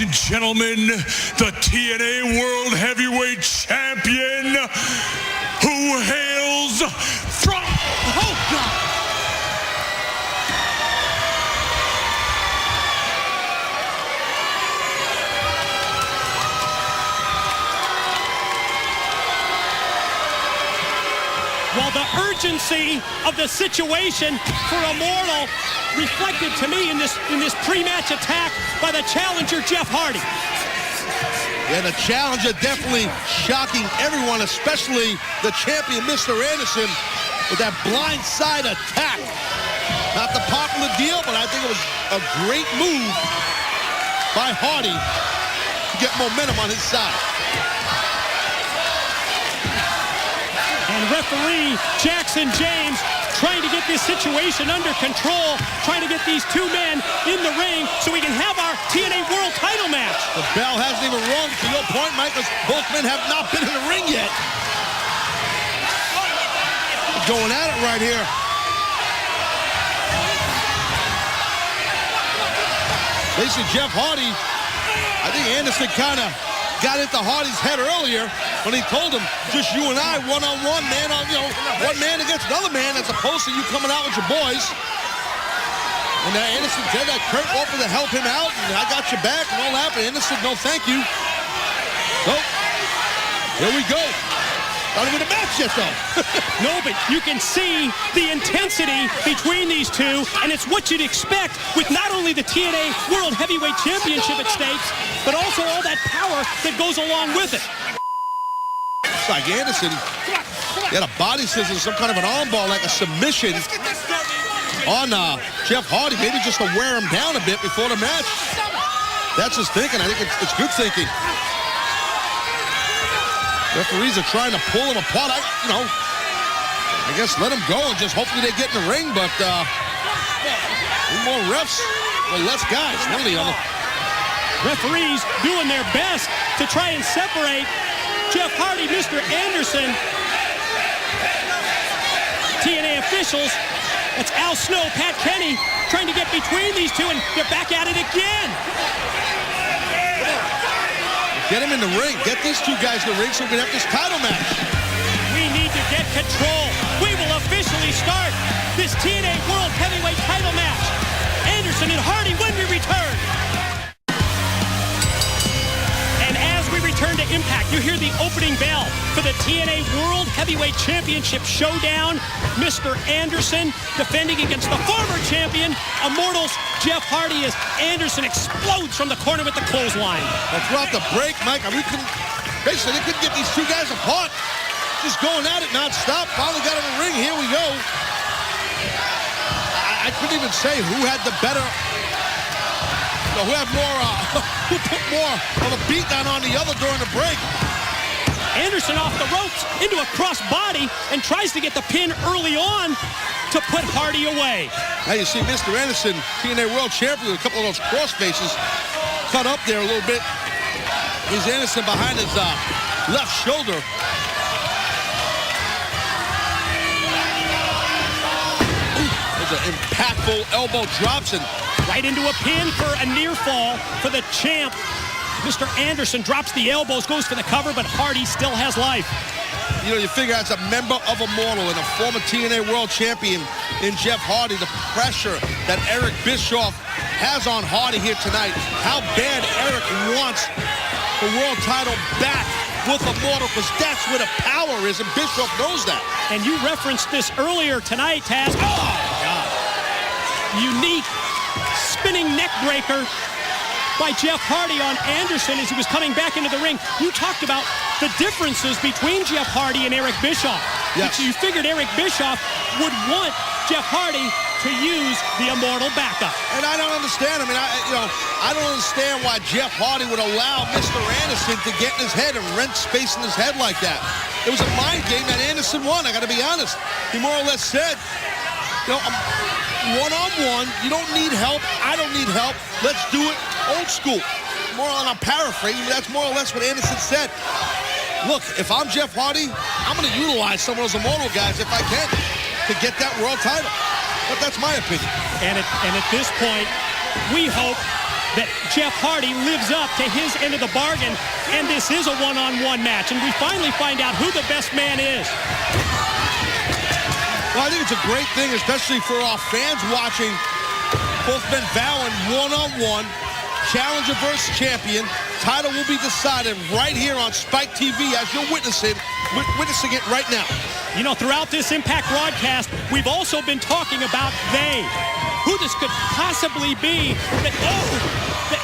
and gentlemen, the TNA World Heavyweight Champion, who hails from... Oh, God! Well, the urgency of the situation for Immortal reflected to me in this pre-match attack by the challenger, Jeff Hardy. Yeah, the challenger definitely shocking everyone, especially the champion, Mr. Anderson, with that blindside attack. Not the popular deal, but I think it was a great move by Hardy to get momentum on his side. And referee Jackson James trying to get this situation under control, trying to get these two men in the ring so we can have our TNA World title match. The bell hasn't even rung, to your point, Mike, because both men have not been in the ring yet. Going at it right here. Basically, Jeff Hardy, I think Anderson kind of got into Hardy's head earlier when he told him, just you and I, one-on-one, man, on, one man against another man, as opposed to you coming out with your boys. And Anderson said that Kurt offered to help him out, and I got your back and all that, but Anderson, no thank you. So, here we go. Not even a match yet, though. No, but you can see the intensity between these two, and it's what you'd expect with not only the TNA World Heavyweight Championship at stake, but also all that power that goes along with it. It's like Anderson, he had a body scissors, some kind of an armbar, like a submission on Jeff Hardy, maybe just to wear him down a bit before the match. That's his thinking. I think it's good thinking. Referees are trying to pull him apart. I guess let him go and just hopefully they get in the ring, but more refs, well, less guys, one or the other. Referees doing their best to try and separate Jeff Hardy, Mr. Anderson. TNA officials, that's Al Snow, Pat Kenny, trying to get between these two, and they're back at it again. Get him in the ring. Get these two guys in the ring so we can have this title match. We need to get control. We will officially start this TNA World Heavyweight title match. Anderson and Hardy when we return. And as we return to Impact, you hear the opening bell for the TNA World Heavyweight Championship showdown. Mr. Anderson defending against the former champion, Immortals Jeff Hardy, as Anderson explodes from the corner with the clothesline. Well, throughout the break, Mike, they couldn't get these two guys apart. Just going at it non-stop. Finally got in the ring. Here we go. I couldn't even say who had the better, who had more, who put more of a beat down on the other during the break. Anderson off the ropes into a cross body and tries to get the pin early on to put Hardy away. Now you see Mr. Anderson, TNA World Champion, with a couple of those cross faces cut up there a little bit. Here's Anderson behind his left shoulder. Those are impactful elbow drops, and right into a pin for a near fall for the champ. Mr. Anderson drops the elbows, goes for the cover, but Hardy still has life. You figure as a member of Immortal and a former TNA World Champion in Jeff Hardy, the pressure that Eric Bischoff has on Hardy here tonight, how bad Eric wants the world title back with Immortal, because that's where the power is, and Bischoff knows that. And you referenced this earlier tonight, Taz. Oh, my God. Unique spinning neck breaker by Jeff Hardy on Anderson as he was coming back into the ring. You talked about the differences between Jeff Hardy and Eric Bischoff. Yes. You figured Eric Bischoff would want Jeff Hardy to use the Immortal backup. And I don't understand. I mean, I don't understand why Jeff Hardy would allow Mr. Anderson to get in his head and rent space in his head like that. It was a mind game that Anderson won, I got to be honest. He more or less said, one-on-one, you don't need help, I don't need help, let's do it old school. More on a paraphrasing, but that's more or less what Anderson said. Look, if I'm Jeff Hardy, I'm going to utilize some of those Immortal guys if I can to get that world title. But that's my opinion. And at this point, we hope that Jeff Hardy lives up to his end of the bargain, and this is a one-on-one match, and we finally find out who the best man is. Well, I think it's a great thing, especially for our fans watching. Both men vowing one-on-one, challenger versus champion. Title will be decided right here on Spike TV as you're witnessing it right now. You know, throughout this Impact broadcast, we've also been talking about who this could possibly be that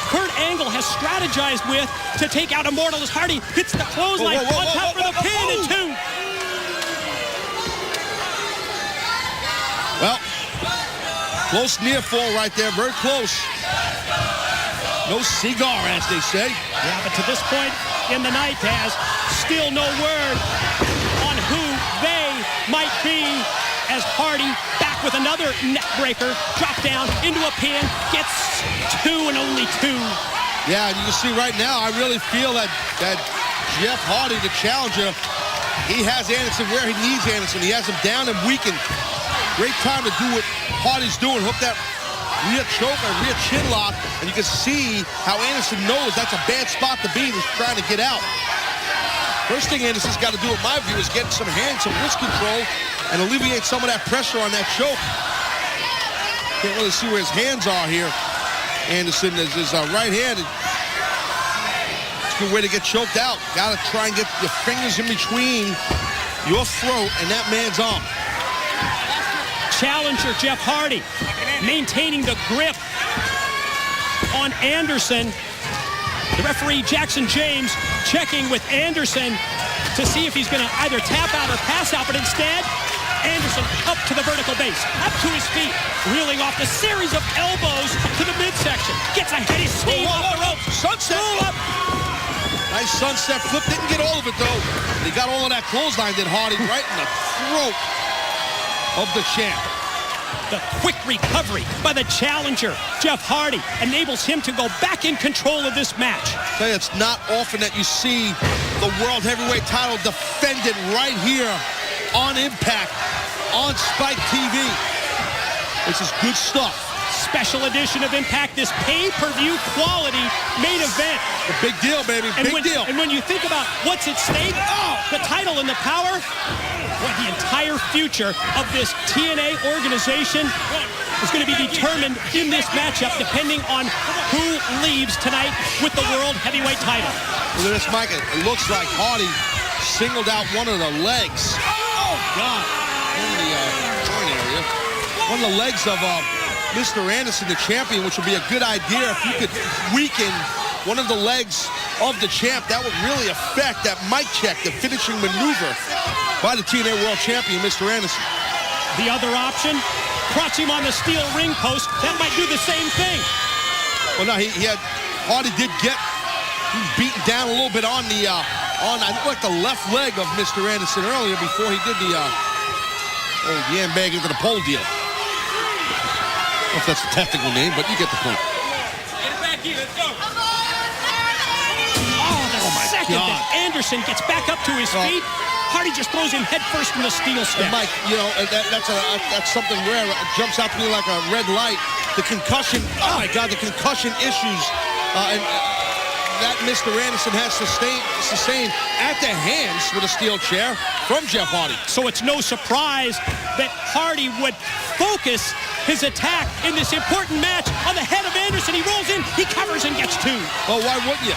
Kurt Angle has strategized with to take out Immortal as Hardy hits the clothesline on top for the pin and 2. Well, close near fall right there, very close. No cigar, as they say. Yeah, but to this point in the night, Taz, still no word on who they might be, as Hardy back with another neck breaker, drop down into a pin, gets 2 and only 2. Yeah, and you can see right now, I really feel that Jeff Hardy, the challenger, he has Anderson where he needs Anderson. He has him down and weakened. Great time to do what Hardy's doing, hook that rear choke or rear chin lock, and you can see how Anderson knows that's a bad spot to be. He's trying to get out. First thing Anderson's got to do, in my view, is get some wrist control and alleviate some of that pressure on that choke. Can't really see where his hands are here. Anderson is right-handed. It's a good way to get choked out. Got to try and get your fingers in between your throat and that man's arm. Challenger Jeff Hardy maintaining the grip on Anderson. The referee Jackson James checking with Anderson to see if he's going to either tap out or pass out, but instead Anderson up to the vertical base, up to his feet, reeling off a series of elbows to the midsection. Gets a heady steam off the rope. Sunset. Roll up. Nice sunset flip. Didn't get all of it, though. He got all of that clothesline, did Hardy, right in the throat of the champ. The quick recovery by the challenger, Jeff Hardy, enables him to go back in control of this match. Say it's not often that you see the World Heavyweight title defended right here on Impact, on Spike TV. This is good stuff. Special edition of Impact, this pay-per-view quality main event. A big deal, baby, big deal. And when you think about what's at stake, the title and the power, the entire future of this TNA organization is going to be determined in this matchup depending on who leaves tonight with the World Heavyweight title. Look at this, Mike. It looks like Hardy singled out one of the legs. Oh, God. In the joint area. One of the legs of Mr. Anderson, the champion, which would be a good idea if you could weaken one of the legs of the champ. That would really affect that mic check, the finishing maneuver by the TNA World Champion, Mr. Anderson. The other option, crotch him on the steel ring post. That might do the same thing. Well, no, Hardy did get beaten down a little bit on the, I think like the left leg of Mr. Anderson earlier before he did the old yam bag into the pole deal. I don't know if that's the technical name, but you get the point. Get it back here, let's go. Oh, the second that Anderson gets back up to his feet, Hardy just throws him headfirst from the steel step. Mike, you know, that's something rare. It jumps out to me like a red light. The concussion, oh my God, the concussion issues and that Mr. Anderson has sustained at the hands with a steel chair from Jeff Hardy. So it's no surprise that Hardy would focus his attack in this important match on the head of Anderson. He rolls in, he covers and gets 2. Well, why wouldn't you?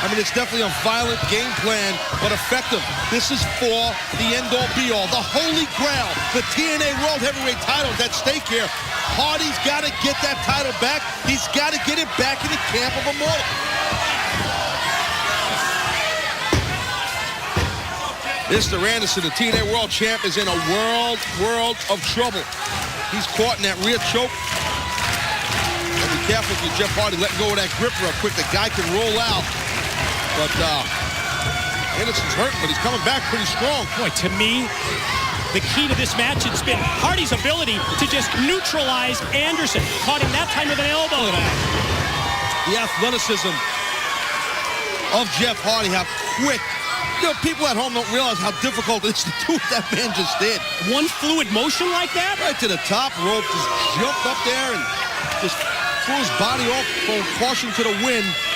I mean, it's definitely a violent game plan, but effective. This is for the end-all, be-all, the holy grail, the TNA World Heavyweight title at stake here. Hardy's got to get that title back. He's got to get it back in the camp of Immortal. Mr. Anderson, the TNA World Champ, is in a world of trouble. He's caught in that rear choke. Be careful with Jeff Hardy letting go of that grip real quick. The guy can roll out. But Anderson's hurting, but he's coming back pretty strong. Boy, to me, the key to this match has been Hardy's ability to just neutralize Anderson. Caught him that time with an elbow. The athleticism of Jeff Hardy, how quick. You know, people at home don't realize how difficult it is to do what that man just did. One fluid motion like that? Right to the top rope, just jumped up there and just threw his body off for caution to the wind.